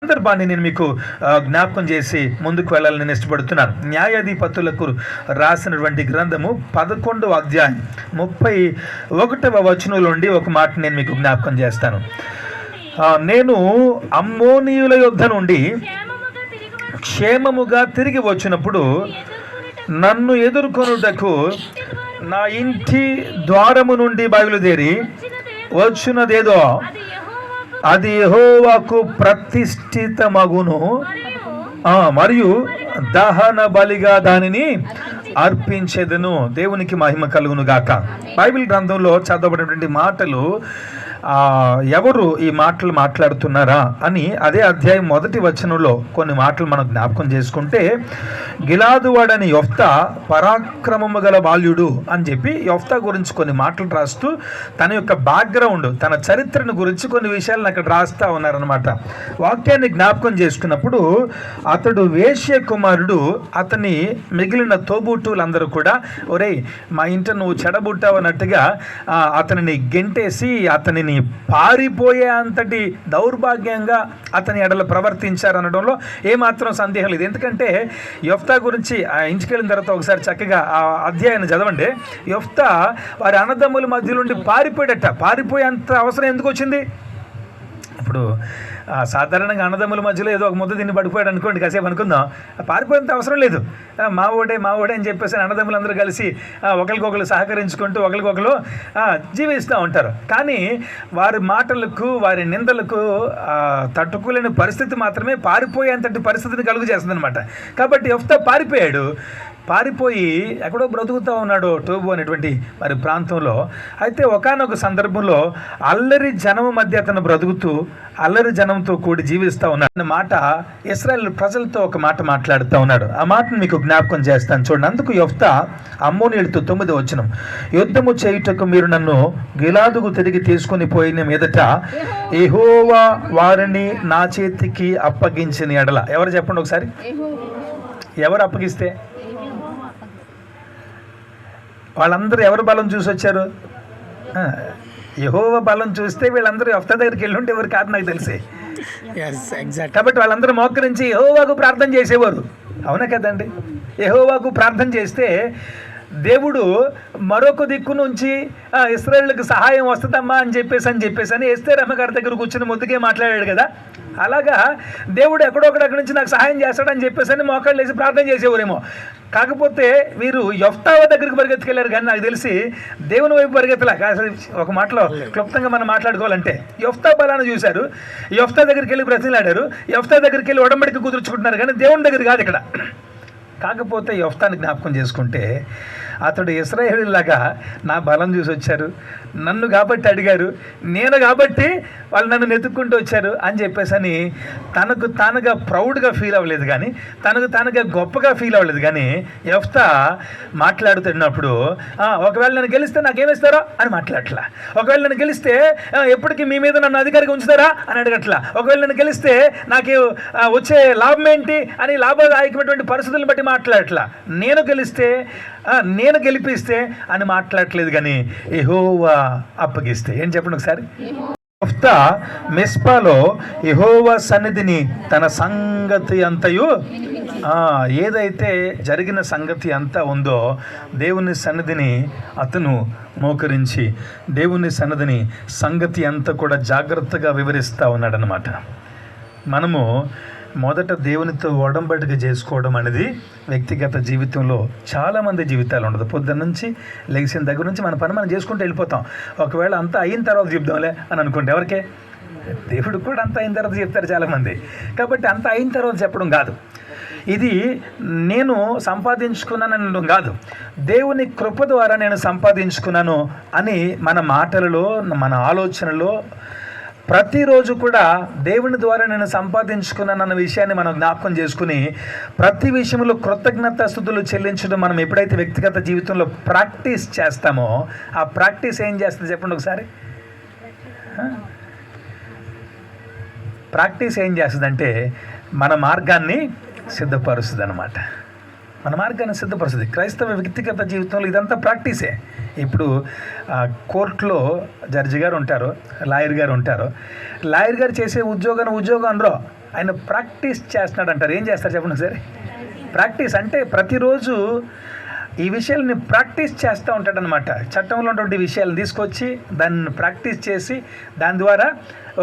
సందర్భాన్ని నేను మీకు జ్ఞాపకం చేసి ముందుకు వెళ్ళాలని నేను ఇష్టపడుతున్నాను. న్యాయాధిపతులకు రాసినటువంటి గ్రంథము 11వ అధ్యాయం 31వ వచనంలో నుండి ఒక మాట నేను మీకు జ్ఞాపకం చేస్తాను. నేను అమ్మోనీయుల యుద్ధ నుండి క్షేమముగా తిరిగి వచ్చినప్పుడు నన్ను ఎదుర్కొనుటకు నా ఇంటి ద్వారము నుండి బయలుదేరి వచ్చినదేదో అది యెహోవాకు ప్రతిష్ఠితమగును, మరియు దహన బలిగా దానిని అర్పించేదను. దేవునికి మహిమ కలుగును గాక. బైబిల్ గ్రంథంలో చదవబడినటువంటి మాటలు ఎవరు ఈ మాటలు మాట్లాడుతున్నారా అని అదే అధ్యాయం 1వ వచనంలో కొన్ని మాటలు మనం జ్ఞాపకం చేసుకుంటే, గిలాదు వాడని యొఫ్తా పరాక్రమము గల బాల్యుడు అని చెప్పి యొఫ్తా గురించి కొన్ని మాటలు రాస్తూ తన యొక్క బ్యాక్గ్రౌండ్, తన చరిత్రను గురించి కొన్ని విషయాలను అక్కడ రాస్తూ ఉన్నారనమాట. వాక్యాన్ని జ్ఞాపకం చేసుకున్నప్పుడు అతడు వేశ్య కుమారుడు. అతని మిగిలిన తోబుట్టువులందరూ కూడా ఒరేయ్ మా ఇంట నువ్వు చెడబుట్టావు అన్నట్టుగా అతనిని గెంటేసి అతనిని పారిపోయే అంతటి దౌర్భాగ్యంగా అతని ఎడల ప్రవర్తించారనడంలో ఏమాత్రం సందేహం లేదు. ఎందుకంటే యొఫ్తా గురించి ఇంటికెళ్ళిన తర్వాత ఒకసారి చక్కగా ఆ అధ్యాయాన్ని చదవండి. యొఫ్తా వారి అన్నదమ్ముల మధ్య నుండి పారిపోయాడట. పారిపోయేంత అవసరం ఎందుకు వచ్చింది? ఇప్పుడు సాధారణంగా అన్నదమ్ముల మధ్యలో ఏదో ఒక ముద్ద తిని పడిపోయాడు అనుకోండి, కాసేపు అనుకుందాం, పారిపోయేంత అవసరం లేదు. మా ఓడే అని చెప్పేసి అన్నదమ్ములందరూ కలిసి ఒకరికొకరు సహకరించుకుంటూ ఒకరికొకరు జీవిస్తూ ఉంటారు. కానీ వారి మాటలకు, వారి నిందలకు తట్టుకోలేని పరిస్థితి మాత్రమే పారిపోయేంతటి పరిస్థితిని కలుగు చేస్తుంది అనమాట. కాబట్టి యొఫ్తా పారిపోయాడు. పారిపోయి ఎక్కడో బ్రతుకుతూ ఉన్నాడు టోబు అనేటువంటి మరి ప్రాంతంలో. అయితే ఒకానొక సందర్భంలో అల్లరి జనము మధ్య అతను బ్రతుకుతూ అల్లరి జనంతో కూడి జీవిస్తూ ఉన్నాడు అన్న మాట ఇశ్రాయేలు ప్రజలతో ఒక మాట మాట్లాడుతూ ఉన్నాడు. ఆ మాటను మీకు జ్ఞాపకం చేస్తాను చూడండి. అందుకు యొఫ్తా అమ్మోనీయులతో 9వ వచనం, యుద్ధము చేయుటకు మీరు నన్ను గిలాదుకు తిరిగి తీసుకొని పోయిన మీదట యెహోవా వారిని నా చేతికి అప్పగించిన ఎడల. ఎవరు చెప్పండి ఒకసారి, ఎవరు అప్పగిస్తే? వాళ్ళందరూ ఎవరు బలం చూసి వచ్చారు? యెహోవా బలం చూస్తే వీళ్ళందరూ యొఫ్తా దగ్గరికి వెళ్ళి ఉంటే ఎవరు కాదు నాకు తెలిసి. కాబట్టి వాళ్ళందరూ మోకరించి యెహోవాకు ప్రార్థన చేసేవారు. అవునా కదండి? యెహోవాకు ప్రార్థన చేస్తే దేవుడు మరొక దిక్కు నుంచి ఇశ్రాయేలుకు సహాయం వస్తుందమ్మా అని చెప్పేసి ఎస్తేర్ అమ్మగారి దగ్గర కూర్చుని ముద్దుకే మాట్లాడాడు కదా. అలాగా దేవుడు ఎక్కడొక్కడక్కడి నుంచి నాకు సహాయం చేస్తాడని చెప్పేసి మోకాళ్ళు వేసి ప్రార్థన చేసేవారేమో. కాకపోతే వీరు యొఫ్తా దగ్గరికి పరిగెత్తుకెళ్ళారు, కానీ నాకు తెలిసి దేవుని వైపు పరిగెత్తలే. ఒక మాటలో క్లుప్తంగా మనం మాట్లాడుకోవాలంటే యొఫ్తా బలాన్ని చూశారు, యొఫ్తా దగ్గరికి వెళ్ళి బ్రతిలాడారు, యొఫ్తా దగ్గరికి వెళ్ళి ఒడంబడికి కుదుర్చుకుంటున్నారు, కానీ దేవుని దగ్గర కాదు ఇక్కడ. కాకపోతే యొఫ్తాని జ్ఞాపకం చేసుకుంటే అతడు ఇశ్రాయేలులాగా నా బలం చూసి వచ్చారు, నన్ను కాబట్టి అడిగారు, నేను కాబట్టి వాళ్ళు నన్ను నెతుక్కుంటూ వచ్చారు అని చెప్పేసి తనకు తానుగా ప్రౌడ్గా ఫీల్ అవ్వలేదు, కానీ తనకు తానుగా గొప్పగా ఫీల్ అవ్వలేదు. కానీ యొఫ్తా మాట్లాడుతున్నప్పుడు ఒకవేళ నన్ను గెలిస్తే నాకేమిస్తారో అని మాట్లాడట్లా, ఒకవేళ నన్ను గెలిస్తే ఎప్పటికీ మీ మీద నన్ను అధికారిగా ఉంచుతారా అని అడగట్లా, ఒకవేళ నన్ను గెలిస్తే నాకు వచ్చే లాభం ఏంటి అని లాభదాయకమైనటువంటి పరిస్థితులను బట్టి మాట్లాడట్లా, నేను గెలిపిస్తే అని మాట్లాడట్లేదు, కానీ యెహోవా అప్పగిస్తే. ఏం చెప్పండి ఒకసారి. యొఫ్తా మిస్పాలో యెహోవా సన్నిధిని తన సంగతి అంతయు ఏదైతే జరిగిన సంగతి అంతా ఉందో దేవుని సన్నిధిని అతను మోకరించి దేవుని సన్నిధిని సంగతి అంతా కూడా జాగ్రత్తగా వివరిస్తూ ఉన్నాడనమాట. మనము మొదట దేవునితో ఒడంబడిక చేసుకోవడం అనేది వ్యక్తిగత జీవితంలో చాలామంది జీవితాలు ఉండదు. పొద్దున్న నుంచి లెగిసిన దగ్గర నుంచి మన పని మనం చేసుకుంటూ వెళ్ళిపోతాం. ఒకవేళ అంతా అయిన తర్వాత చెప్దాంలే అని అనుకుంటే ఎవరికే? దేవుడికి కూడా అంతా అయిన తర్వాత చెప్తారు చాలామంది. కాబట్టి అంతా అయిన తర్వాత చెప్పడం కాదు, ఇది నేను సంపాదించుకున్నానని కాదు, దేవుని కృప ద్వారా నేను సంపాదించుకున్నాను అని మన మాటలలో, మన ఆలోచనలో ప్రతిరోజు కూడా దేవుని ద్వారా నేను సంపాదించుకున్నానన్న విషయాన్ని మనం జ్ఞాపకం చేసుకుని ప్రతి విషయంలో కృతజ్ఞతాస్తుతులు చెల్లించడం మనం ఎప్పుడైతే వ్యక్తిగత జీవితంలో ప్రాక్టీస్ చేస్తామో ఆ ప్రాక్టీస్ ఏం చేస్తుంది చెప్పండి ఒకసారి. ప్రాక్టీస్ ఏం చేస్తుందంటే మన మార్గాన్ని సిద్ధపరుస్తుంది అన్నమాట. మన మార్గాన్ని సిద్ధపరుస్తుంది. క్రైస్తవ వ్యక్తిగత జీవితంలో ఇదంతా ప్రాక్టీసే. ఇప్పుడు కోర్టులో జడ్జి గారు ఉంటారు, లాయర్ గారు ఉంటారు. లాయర్ గారు చేసే ఉద్యోగం అనరో, ఆయన ప్రాక్టీస్ చేస్తున్నాడు అంటారు. ఏం చేస్తారు చెప్పండి సరే? ప్రాక్టీస్ అంటే ప్రతిరోజు ఈ విషయాలని ప్రాక్టీస్ చేస్తూ ఉంటాడనమాట. చట్టంలో ఉన్నటువంటి విషయాలను తీసుకొచ్చి దాన్ని ప్రాక్టీస్ చేసి దాని ద్వారా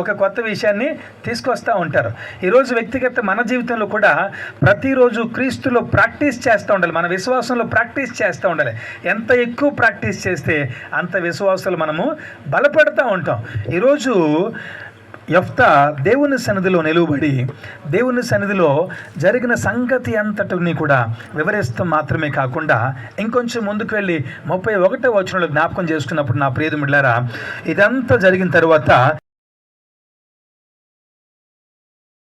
ఒక కొత్త విషయాన్ని తీసుకొస్తూ ఉంటారు. ఈరోజు వ్యక్తిగత మన జీవితంలో కూడా ప్రతిరోజు క్రీస్తులో ప్రాక్టీస్ చేస్తూ ఉండాలి. మన విశ్వాసంలో ప్రాక్టీస్ చేస్తూ ఉండాలి. ఎంత ఎక్కువ ప్రాక్టీస్ చేస్తే అంత విశ్వాసాలు మనము బలపడుతూ ఉంటాం. ఈరోజు యెఫ్తా దేవుని సన్నిధిలో నిలువబడి దేవుని సన్నిధిలో జరిగిన సంగతి అంతటిని కూడా వివరిస్తూ మాత్రమే కాకుండా ఇంకొంచెం ముందుకు వెళ్ళి 31వ వచనంలో జ్ఞాపకం చేసుకున్నప్పుడు, నా ప్రియమిత్రులారా, ఇదంతా జరిగిన తర్వాత